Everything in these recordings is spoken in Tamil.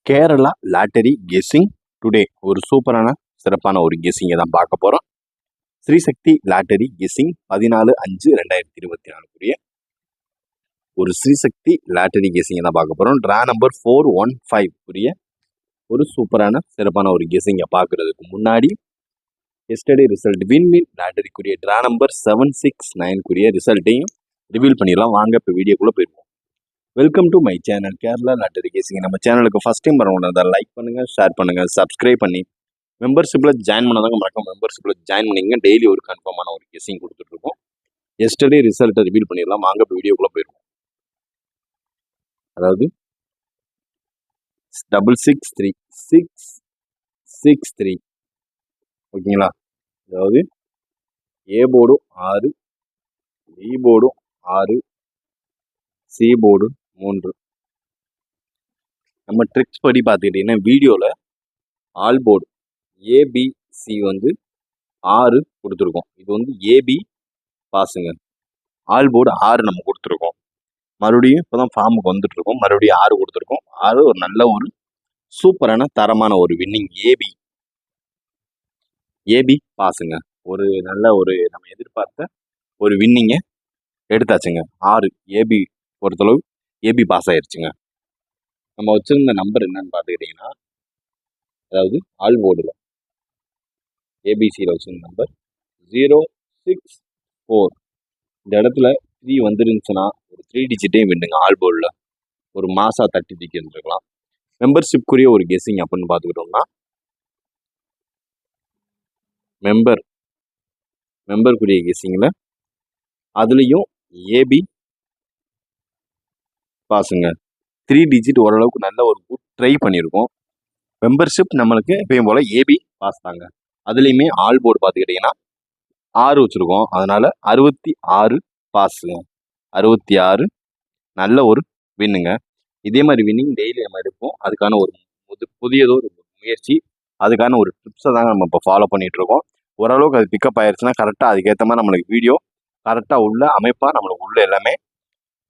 கேரளா லாட்டரி கெஸ்ஸிங் டுடே ஒரு சூப்பரான சிறப்பான ஒரு கெஸ்ஸிங்கை தான் பார்க்க போகிறோம். ஸ்ரீசக்தி லாட்டரி கெஸ்ஸிங் 14/5/2024 ஒரு ஸ்ரீசக்தி லாட்டரி கெஸ்ஸிங்கை தான் பார்க்க போகிறோம். ட்ரா நம்பர் 415 ஒரு சூப்பரான சிறப்பான ஒரு கெஸ்ஸிங்கை பார்க்குறதுக்கு முன்னாடி எஸ்டர்டே ரிசல்ட் வின்வின் லாட்டரிக்குரிய ட்ரா நம்பர் 769 ரிசல்ட்டையும் ரிவீல் பண்ணிடலாம். வாங்க இப்போ வீடியோக்குள்ளே போயிருவோம். Welcome to my channel Kerala lottery guessing. நம்ம சேனலுக்கு ஃபஸ்ட் டைம் வரவங்க லைக் பண்ணுங்கள், ஷேர் பண்ணுங்கள், சப்ஸ்கிரைப் பண்ணி மெம்பர்ஷிப்பில் ஜாயின் பண்ணாதாங்க மறக்காம மெம்பர்ஷிப்பில் ஜாயின் பண்ணிங்க. டெய்லி ஒரு கன்ஃபார்மான ஒரு கெஸ்ஸிங் கொடுத்துட்ருக்கோம். எஸ்டர்டே ரிசல்ட்டை ரிவீல் பண்ணிடலாம். வாங்க இப்போ வீடியோக்குள்ளே போயிருவோம். அதாவது 663 ஓகேங்களா. அதாவது ஏ போர்டும் 6, பி போர்டும் 6, சி போர்டு 3. நம்ம ட்ரிக்ஸ் படி பார்த்துக்கிட்டிங்கன்னா வீடியோவில் ஆல் போர்டு ஏபிசி 6 கொடுத்துருக்கோம். இது ஏபி பாஸுங்க. ஆல் போர்டு 6 நம்ம கொடுத்துருக்கோம். மறுபடியும் இப்போ தான் ஃபார்முக்கு வந்துட்டுருக்கோம். மறுபடியும் 6 கொடுத்துருக்கோம். 6 ஒரு நல்ல ஒரு சூப்பரான தரமான ஒரு வின்னிங் ஏபி பாஸுங்க. ஒரு நல்ல ஒரு நம்ம எதிர்பார்த்த ஒரு வின்னிங்கை எடுத்தாச்சுங்க. 6 ஏபி பொறுத்தளவு ஏபி பாஸ் ஆயிடுச்சுங்க. நம்ம வச்சுருந்த நம்பர் என்னன்னு பார்த்துக்கிட்டிங்கன்னா, அதாவது ஆல் போர்டில் ஏபிசியில் வச்சுருந்த நம்பர் 064. இந்த இடத்துல 3 வந்துருந்துச்சுன்னா ஒரு 3 டிஜிட்டே வின்னுங்க. ஆல் போர்டில் ஒரு மாசா தட்டி தூக்கி இருந்துருக்கலாம். மெம்பர்ஷிப்குரிய ஒரு கெஸ்ஸிங் அப்படின்னு பார்த்துக்கிட்டோம்னா, மெம்பருக்குரிய கெஸ்ஸிங்கில் அதுலேயும் ஏபி பாஸுங்க. 3 டிஜிட் ஓரளவுக்கு நல்ல ஒரு குட் ட்ரை பண்ணியிருக்கோம். மெம்பர்ஷிப் நம்மளுக்கு எப்பயும் போல் ஏபி பாஸ் தாங்க. அதுலேயுமே ஆல் போர்டு பார்த்துக்கிட்டிங்கன்னா 6 வச்சுருக்கோம். அதனால் 66 பாஸுங்க. 66 நல்ல ஒரு வின்னுங்க. இதே மாதிரி வின்னிங் டெய்லி நம்ம எடுப்போம். அதுக்கான ஒரு புதியதொரு முயற்சி, அதுக்கான ஒரு டிப்ஸை தாங்க நம்ம இப்போ ஃபாலோ பண்ணிகிட்ருக்கோம். ஓரளவுக்கு அது பிக்கப் ஆயிடுச்சுன்னா கரெக்டாக அதுக்கேற்ற மாதிரி நம்மளுக்கு வீடியோ கரெக்டாக உள்ள அமைப்பாக நம்மளுக்கு உள்ள எல்லாமே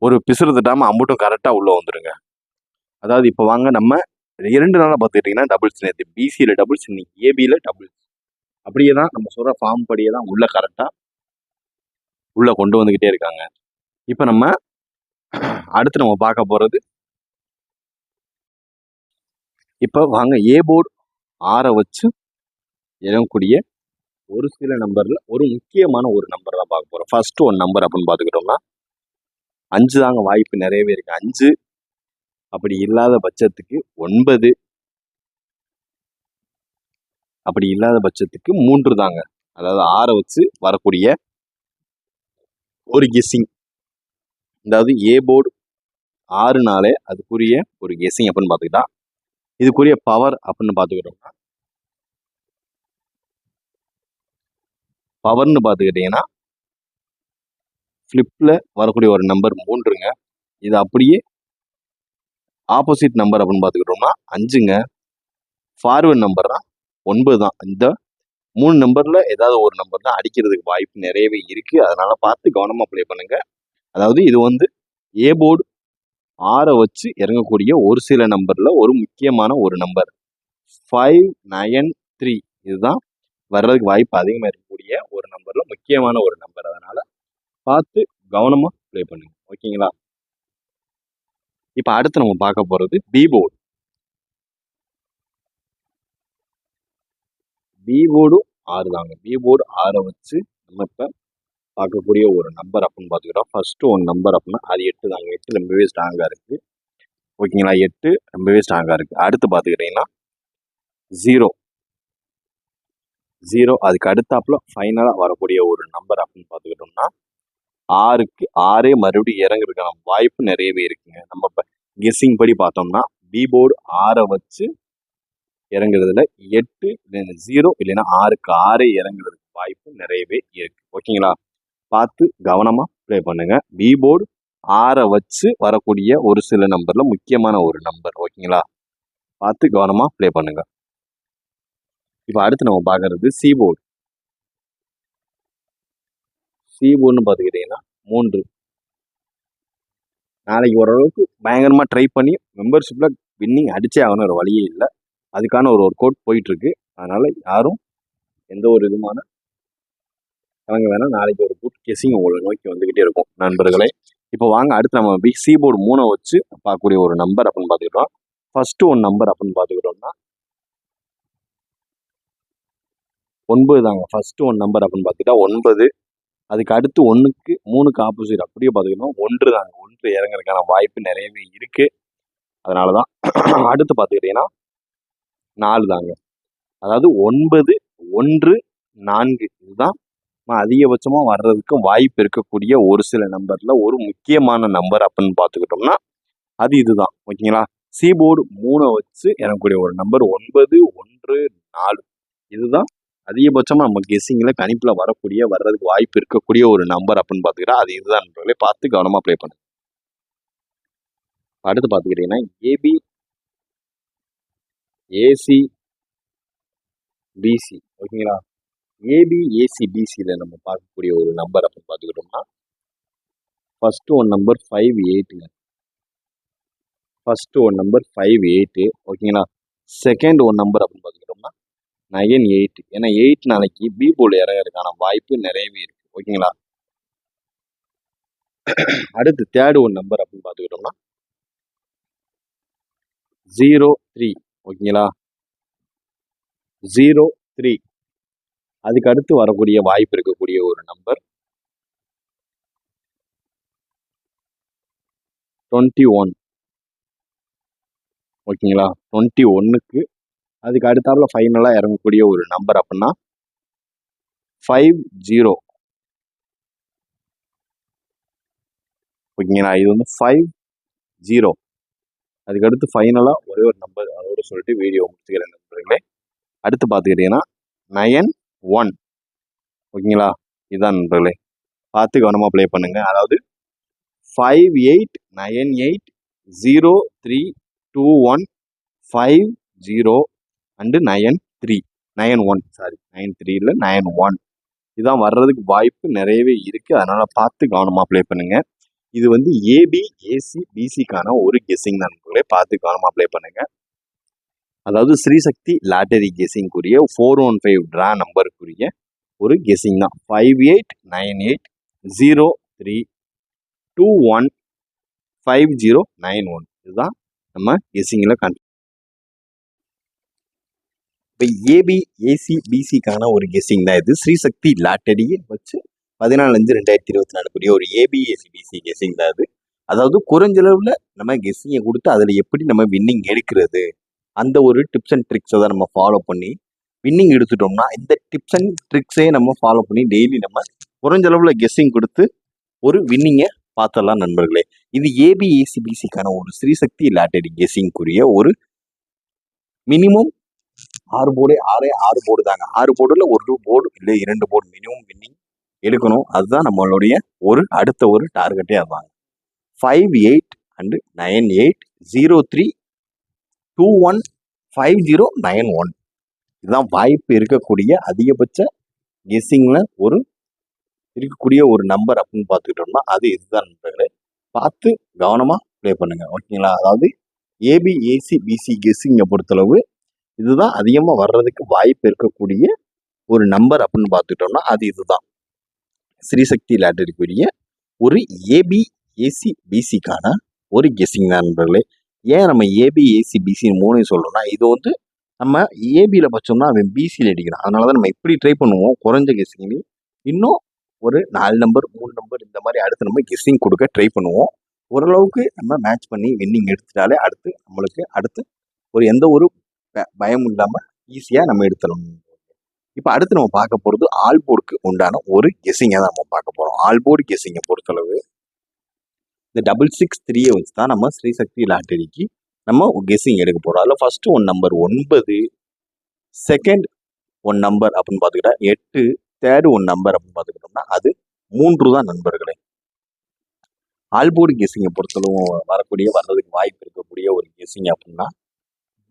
ஒரு பிசுறு தட்டாமல் அம்புட்டும் கரெக்டாக உள்ளே வந்துடுங்க. அதாவது இப்போ வாங்க நம்ம 2 நாளாக பார்த்துக்கிட்டிங்கன்னா டபுள்ஸ், நேற்று பிசியில் டபுள்ஸ், இன்னைக்கு ஏபியில் டபுள்ஸ். அப்படியே தான் நம்ம சொல்கிற ஃபார்ம் படியே தான் உள்ளே கரெக்டாக உள்ளே கொண்டு வந்துக்கிட்டே இருக்காங்க. இப்போ நம்ம அடுத்து நம்ம பார்க்க போகிறது, இப்போ வாங்க ஏ போர்டு 6 வச்சு இறங்கக்கூடிய ஒரு சில நம்பரில் ஒரு முக்கியமான ஒரு நம்பர் தான் பார்க்க போகிறோம். ஃபர்ஸ்ட் ஒரு நம்பர் அப்படின்னு பார்த்துக்கிட்டோம்னா 5 தாங்க. வாய்ப்பு நிறையவே இருக்குது. 5 அப்படி இல்லாத பட்சத்துக்கு 9, அப்படி இல்லாத பட்சத்துக்கு 3 தாங்க. அதாவது 6 வச்சு வரக்கூடிய ஒரு கெஸ்ஸிங். அதாவது ஏ போர்டு 6நாலே அதுக்குரிய ஒரு கெஸ்ஸிங் அப்படின்னு பார்த்துக்கிட்டா, இதுக்குரிய பவர் அப்படின்னு பார்த்துக்கிட்டோம்னா, பவர்னு பார்த்துக்கிட்டிங்கன்னா ஃப்ளிப்பில் வரக்கூடிய ஒரு நம்பர் 3ங்க. இது அப்படியே ஆப்போசிட் நம்பர் அப்படின்னு பார்த்துக்கிட்டோம்னா 5ங்க. ஃபார்வர்ட் நம்பர் தான் 9 தான். இந்த 3 நம்பரில் ஏதாவது ஒரு நம்பர் தான் அடிக்கிறதுக்கு வாய்ப்பு நிறையவே இருக்குது. அதனால் பார்த்து கவனமாக ப்ளே பண்ணுங்கள். அதாவது இது ஏ போர்டு 6 வச்சு இறங்கக்கூடிய ஒரு சில நம்பரில் ஒரு முக்கியமான ஒரு நம்பர் 593. இதுதான் வர்றதுக்கு வாய்ப்பு அதிகமாக இருக்கக்கூடிய ஒரு நம்பரில் முக்கியமான ஒரு நம்பர். அதனால் பார்த்து கவனமாக ப்ளே பண்ணுங்க. ஓகேங்களா. இப்போ அடுத்து நம்ம பார்க்க போகிறது பி போர்டு. பி போர்டும் 6 தாங்க. பி போர்டு 6 வச்சு நம்ம இப்போ பார்க்கக்கூடிய ஒரு நம்பர் அப்படின்னு பார்த்துக்கிட்டோம். ஃபர்ஸ்ட்டு ஒரு நம்பர் அப்படின்னா அது 8 தாங்க. 8 ரொம்பவே ஸ்ட்ராங்காக இருக்குது. ஓகேங்களா. 8 ரொம்பவே ஸ்ட்ராங்காக இருக்குது. அடுத்து பார்த்துக்கிட்டிங்கன்னா 0 அதுக்கு அடுத்தாப்புல ஃபைனலாக வரக்கூடிய ஒரு நம்பர் அப்படின்னு பார்த்துக்கிட்டோம்னா 6க்கு 6 மறுபடியும் இறங்குறதுக்கான வாய்ப்பு நிறையவே இருக்குங்க. நம்ம இப்போ கெஸ்ஸிங் படி பார்த்தோம்னா பி போர்டு 6 வச்சு இறங்குறதுல 8 இல்லைன்னா 0 இல்லைன்னா 6க்கு 6 இறங்குறதுக்கு வாய்ப்பு நிறையவே இருக்கு. ஓகேங்களா. பார்த்து கவனமாக ப்ளே பண்ணுங்க. பி போர்டு 6 வச்சு வரக்கூடிய ஒரு சில நம்பரில் முக்கியமான ஒரு நம்பர். ஓகேங்களா. பார்த்து கவனமாக ப்ளே பண்ணுங்க. இப்போ அடுத்து நம்ம பார்க்கறது சி போர்டு. சி போர்டுன்னு பார்த்துக்கிட்டிங்கன்னா 3 நாளைக்கு ஓரளவுக்கு பயங்கரமாக ட்ரை பண்ணி மெம்பர்ஷிப்பில் வின்னிங் அடிச்சே ஆகணும், ஒரு வழியே இல்லை. அதுக்கான ஒரு ஒர்க் அவுட் போயிட்டுருக்கு. அதனால் யாரும் எந்த ஒரு விதமான கலங்க வேணாம். நாளைக்கு ஒரு குட் கெஸிங் உங்களை நோக்கி வந்துக்கிட்டே இருக்கும் நண்பர்களே. இப்போ வாங்க அடுத்து நம்ம சி போர்டு 3 வச்சு பார்க்கக்கூடிய ஒரு நம்பர் அப்படின்னு பார்த்துக்கிட்டோம். ஃபர்ஸ்ட் ஒன் நம்பர் அப்படின்னு பார்த்துக்கிட்டோம்னா 9 தாங்க. ஃபர்ஸ்ட் ஒன் நம்பர் அப்படின்னு பார்த்துக்கிட்டா 9. அதுக்கு அடுத்து 1க்கு 3க்கு ஆப்போசிட் அப்படியே பார்த்துக்கிட்டோம் 1 தாங்க. 1 இறங்குறதுக்கான வாய்ப்பு நிறையவே இருக்கு. அதனால தான் அடுத்து பார்த்துக்கிட்டீங்கன்னா 4 தாங்க. அதாவது 9, 1, 4 இதுதான் அதிகபட்சமா வர்றதுக்கு வாய்ப்பு இருக்கக்கூடிய ஒரு சில நம்பர்ல ஒரு முக்கியமான நம்பர் அப்படின்னு பார்த்துக்கிட்டோம்னா அது இதுதான். ஓகேங்களா? சி போர்டு 3 வச்சு எனக்கூடிய ஒரு நம்பர் 9, 1, 4 இதுதான் அதிகபட்சமா நம்ம கெஸ்ஸிங்ல கணிப்புல வர்றதுக்கு வாய்ப்பு இருக்கக்கூடிய ஒரு நம்பர் அப்படின்னு பார்த்துக்கிட்டா அது இதுதான் நண்பர்களே. பார்த்து கவனமா ப்ளே பண்ணுங்க. அடுத்து பார்த்துக்கிட்டீங்கன்னா ஏபி, ஏசி, பிசி. ஓகேங்களா? ஏபி, ஏசி, பிசியில் நம்ம பார்க்கக்கூடிய ஒரு நம்பர் அப்படின்னு பார்த்துக்கிட்டோம்னா ஃபர்ஸ்ட் ஒன் நம்பர் 58ங்க. First one number 58. ஓகேங்களா? செகண்ட் ஒன் நம்பர் அப்படின்னு பார்த்துக்கிட்டோம்னா 98. ஏன்னா 8 நாளைக்கு பி போர்டு இறங்கிறதுக்கான வாய்ப்பு நிறையவே இருக்கு. ஓகேங்களா? அடுத்து தேர்ட் ஒன் நம்பர் அப்படின்னு பார்த்துக்கிட்டோம்னா 03. ஓகேங்களா? 03. அதுக்கு அடுத்து வரக்கூடிய வாய்ப்பு இருக்கக்கூடிய ஒரு நம்பர் 21. ஓகேங்களா? 21க்கு அதுக்கு அடுத்தாப்புல ஃபைனலாக இறங்கக்கூடிய ஒரு நம்பர் அப்படின்னா 50. ஓகேங்களா? இது வந்து 50. அதுக்கு அடுத்து ஃபைனலாக ஒரே ஒரு நம்பர் அதோட சொல்லிட்டு வீடியோ முடிச்சுக்கிறேன் நண்பர்களே. அடுத்து பார்த்துக்கிட்டீங்கன்னா 91. ஓகேங்களா? இதுதான் நண்பர்களே. பார்த்து கவனமாக ப்ளே பண்ணுங்க. அதாவது 5898032150 அண்டு 93 91 சாரி 93 இல்லை 91 இதான் வர்றதுக்கு வாய்ப்பு நிறையவே இருக்கு. அதனால பார்த்து கவனமாக ப்ளே பண்ணுங்க. இது வந்து ஏபி, ஏசி, பிசிக்கான ஒரு கெஸ்ஸிங் நண்பர்களே. பார்த்து கவனமாக ப்ளே பண்ணுங்க. அதாவது ஸ்ரீசக்தி லாட்டரி கெஸ்ஸிங்குரிய 415 ட்ரா நம்பருக்குரிய ஒரு கெஸ்ஸிங் தான். 589803215091 இதுதான் நம்ம கெஸ்ஸிங்கில் இப்போ ஏபி, ஏசி, பிசிக்கான ஒரு கெஸ்ஸிங் தான் இது. ஸ்ரீசக்தி லாட்டரியை வச்சு 14/5/2024 கூடிய ஒரு ஏபி, ஏசி, பிசி கெஸ்ஸிங் தான் இது. அதாவது குறைஞ்சளவில் நம்ம கெஸ்ஸிங்கை கொடுத்து அதில் எப்படி நம்ம வின்னிங் எடுக்கிறது அந்த ஒரு டிப்ஸ் அண்ட் ட்ரிக்ஸை தான் நம்ம ஃபாலோ பண்ணி வின்னிங் எடுத்துட்டோம்னா இந்த டிப்ஸ் அண்ட் ட்ரிக்ஸே நம்ம ஃபாலோ பண்ணி டெய்லி நம்ம குறைஞ்சளவில் கெஸ்ஸிங் கொடுத்து ஒரு வின்னிங்கை பார்த்துடலாம் நண்பர்களே. இது ஏபி, ஏசி, பிசிக்கான ஒரு ஸ்ரீசக்தி லாட்டரி கெஸ்ஸிங்குரிய ஒரு மினிமம் 6 போர்டு தாங்க. 6 போர்டுல ஒரு போர்டு இல்லை 2 போர்டு மினிமம் வின்னிங் எடுக்கணும். அதுதான் நம்மளுடைய ஒரு அடுத்த ஒரு டார்கெட்டே அதுதாங்க. 589803215091 இதுதான் வாய்ப்பு இருக்கக்கூடிய அதிகபட்ச கெஸ்ஸிங்ல ஒரு இருக்கக்கூடிய ஒரு நம்பர் அப்படின்னு பார்த்துக்கிட்டோம்னா அது இதுதான் நண்பர்களே. பார்த்து கவனமா ப்ளே பண்ணுங்க. ஓகேங்களா? அதாவது ஏபி, ஏசி, பிசி கெஸ்ஸிங்கை பொறுத்தளவு இதுதான் அதிகமாக வர்றதுக்கு வாய்ப்பு இருக்கக்கூடிய ஒரு நம்பர் அப்படின்னு பார்த்துக்கிட்டோம்னா அது இதுதான். ஸ்ரீசக்தி லாட்டரிக்குரிய ஒரு ஏபி, ஏசி, பிசிக்கான ஒரு கெஸ்ஸிங் தான் நண்பர்களே. ஏன் நம்ம ஏபி, ஏசி, பிசி 3 சொல்றோம்னா இது வந்து நம்ம ஏபியில் பட்சோம்னா அவன் பிசியில் அடிக்கிறான். அதனால தான் நம்ம இப்படி ட்ரை பண்ணுவோம். குறைஞ்ச கெஸ்ஸிங்லேயும் இன்னும் ஒரு 4 நம்பர் 3 நம்பர் இந்த மாதிரி அடுத்து நம்ம கெஸ்ஸிங் கொடுக்க ட்ரை பண்ணுவோம். ஓரளவுக்கு நம்ம மேட்ச் பண்ணி வின்னிங் எடுத்துட்டாலே அடுத்து நம்மளுக்கு அடுத்து ஒரு எந்த ஒரு பயம் இல்லாமல் ஈஸியாக நம்ம எடுத்துடணும். இப்போ அடுத்து நம்ம பார்க்க போகிறது ஆல் போர்டுக்கு உண்டான ஒரு கெஸ்ஸிங்கை தான் நம்ம பார்க்க போகிறோம். ஆல் போர்டு கெஸ்ஸிங்கை பொறுத்தளவு இந்த 663 வச்சு தான் நம்ம ஸ்ரீசக்தி லாட்டரிக்கு நம்ம கெஸ்ஸிங் எடுக்க போகிறோம். அதில் first one number 9, second one number அப்படின்னு பார்த்துக்கிட்டா 8, தேர்ட் ஒன் நம்பர் அப்படின்னு பார்த்துக்கிட்டோம்னா அது 3 தான் நண்பர்களே. ஆல் போர்டு கெஸ்ஸிங்கை பொறுத்தளவும் வர்றதுக்கு வாய்ப்பு இருக்கக்கூடிய ஒரு கெஸ்ஸிங் அப்படின்னா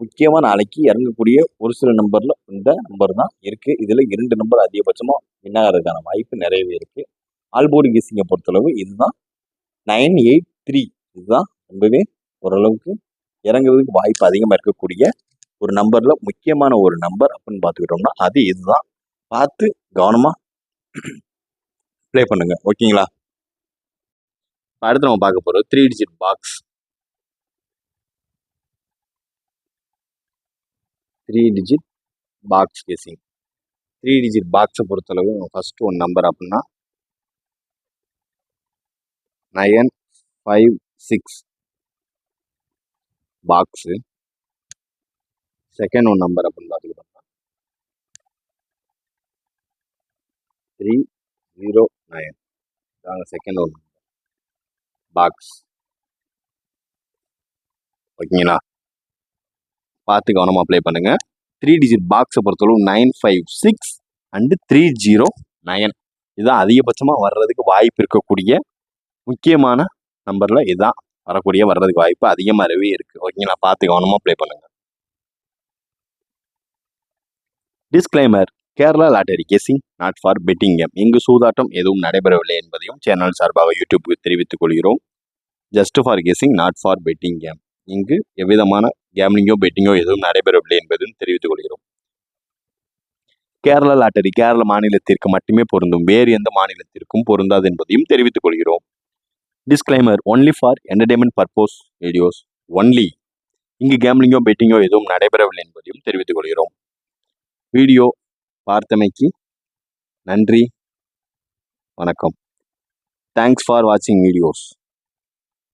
முக்கியமாக நாளைக்கு இறங்கக்கூடிய ஒரு சில நம்பர்ல இந்த நம்பர் தான் இருக்கு. இதுல 2 நம்பர் அதிகபட்சமா வின் ஆகிறதுக்கான வாய்ப்பு நிறையவே இருக்கு. ஆல் போர்டு கெஸ்ஸிங்கை பொறுத்தளவு இதுதான் 983 இதுதான் ரொம்பவே ஓரளவுக்கு இறங்குறதுக்கு வாய்ப்பு அதிகமாக இருக்கக்கூடிய ஒரு நம்பரில் முக்கியமான ஒரு நம்பர் அப்படின்னு பார்த்துக்கிட்டோம்னா அது இதுதான். பார்த்து கவனமாக ப்ளே பண்ணுங்க. ஓகேங்களா? அடுத்து நம்ம பார்க்க போகிறது 3 digit box. 3 digit box guessing. 3 digit பாக்ஸை பொறுத்தளவு ஃபர்ஸ்ட் ஒன் நம்பர் அப்படின்னா 956 பாக்ஸு. செகண்ட் ஒன் நம்பர் அப்படின்னு பார்த்துக்கிட்டோம்னா 309. இதாங்க செகண்ட் ஒன் பாக்ஸ். ஓகேங்களா? பார்த்து கவனமாக ப்ளே பண்ணுங்க. 3 டிஜிட் பாக்ஸை பொறுத்தளவு 956 அண்டு 309. இதுதான் அதிகபட்சமாக வர்றதுக்கு வாய்ப்பு இருக்கக்கூடிய முக்கியமான நம்பரில் இதுதான் வர்றதுக்கு வாய்ப்பு அதிகமாகவே இருக்குது. ஓகேங்களா? பார்த்து கவனமாக ப்ளே பண்ணுங்க. Disclaimer: Kerala lottery guessing not for betting game. இங்கு சூதாட்டம் எதுவும் நடைபெறவில்லை என்பதையும் சேனல் சார்பாக யூடியூப்புக்கு தெரிவித்துக் கொள்கிறோம். Just for guessing not for betting game. இங்கு எவ்விதமான கேம்லிங்கோ பெட்டிங்கோ எதுவும் நடைபெறவில்லை என்பதையும் தெரிவித்துக் கொள்கிறோம். கேரளா லாட்டரி கேரள மாநிலத்திற்கு மட்டுமே பொருந்தும், வேறு எந்த மாநிலத்திற்கும் பொருந்தாது என்பதையும் தெரிவித்துக் கொள்கிறோம். Disclaimer: only for entertainment purpose videos only. இங்கு கேம்லிங்கோ பெட்டிங்கோ எதுவும் நடைபெறவில்லை என்பதையும் தெரிவித்துக் கொள்கிறோம். வீடியோ பார்த்தமைக்கு நன்றி, வணக்கம். தேங்க்ஸ் ஃபார் வாட்சிங் வீடியோஸ்.